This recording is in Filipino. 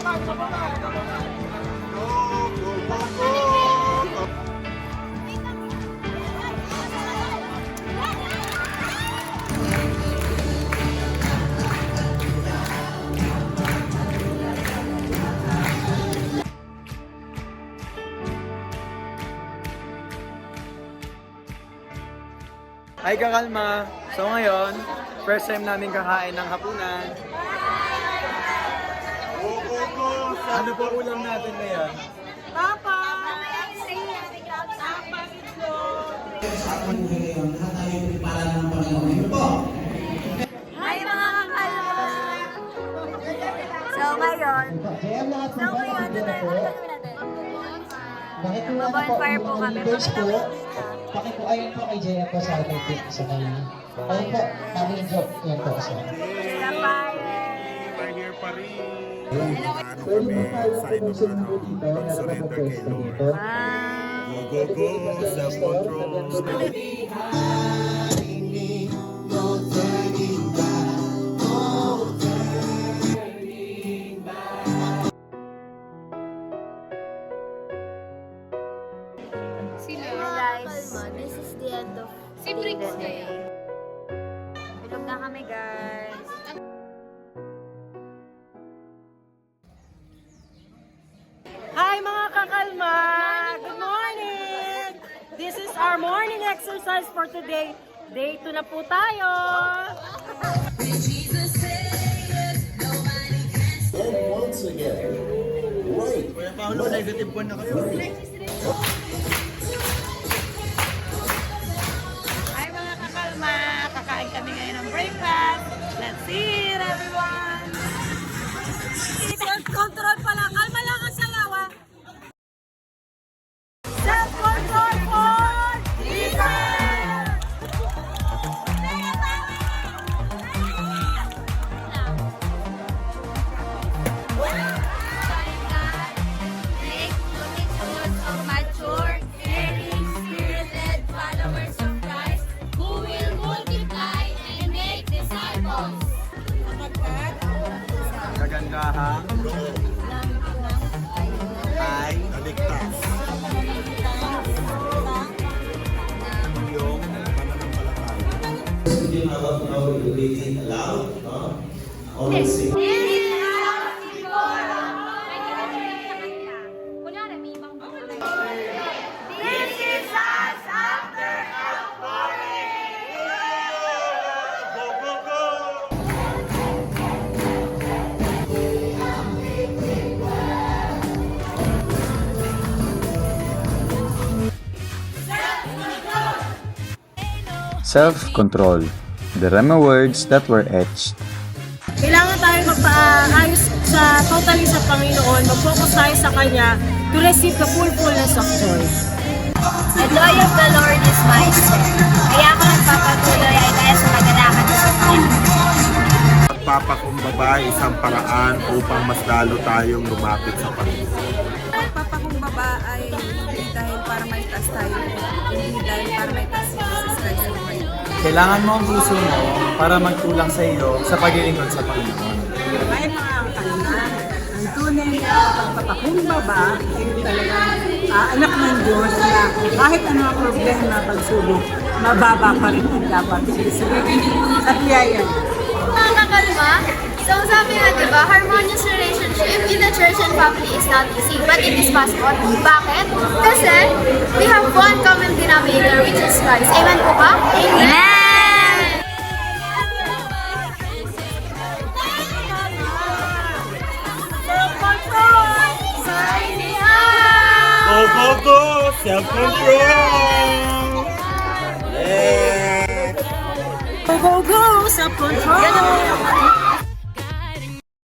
Hi kakalma! So ngayon, first time namin kakain ng hapunan. Ano po ulam natin ngayon? Papa! Hi mga kakalma! So ngayon, ano tayo natin? Mag-bonfire po kami. Pakikuayon po kay Jaya po sa ating pick sa kanya. Ayun po, kami joke. Yan po siya. Here pa rin. Pwede mo tayo connection po dito. Meron po pwesto dito. Go, go, go, self-control. Guys, this is the end of the day. Tulog na kami guys. Hi mga kakalma! Good morning! This is our morning exercise for today. Day 2 na po tayo! And once again, right. Kuya Paolo, negative 1 na kayo. Hi mga kakalma! Kakain kami ngayon ng breakfast. Let's eat everyone! Self-control pala! Kalma lang ang sayawa! Self-control for Jesus! Mature, caring, spirit-led followers of Christ who will multiply and make disciples. Kagandahang ay Naligtas. yung Speaking about now, reading aloud, always sing. This is us after outpouring. Go, go, go. Self-control. The Rema words that were etched. Kailangan tayo magpaayos totally sa Panginoon. Mag-focus tayo sa Kanya to receive the full fullness of joy. The joy of the Lord is my strength. Kaya ako nagpapatuloy ay dahil sa kagalakan sa Panginoon. Pagpapakumbaba ay isang paraan upang mas lalo tayong lumapit sa Panginoon. Pagpapakumbaba ay hindi dahil para maitaas tayo, hindi dahil para maitaas si Jesus Christ sa buhay. kailangan mo ang puso mo para magtulak sa iyo sa paglilingkod sa Panginoon. Kaya mga kalma, ang tunay na pagpapakumbaba ay talagang anak ng Diyos na kahit ano ang problema, pagsubok, mababa pa rin ang dapat sisibigin sa biyaya. Mga kakalma, so sabi nga diba, harmonious relationship in the church and family is not easy, but it is possible. Bakit? Kasi we have one common denominator which is Christ. Amen po ba? Amen! Signing out! Go, go, go! Self-control! Yeah! Go, go, go! Self-control!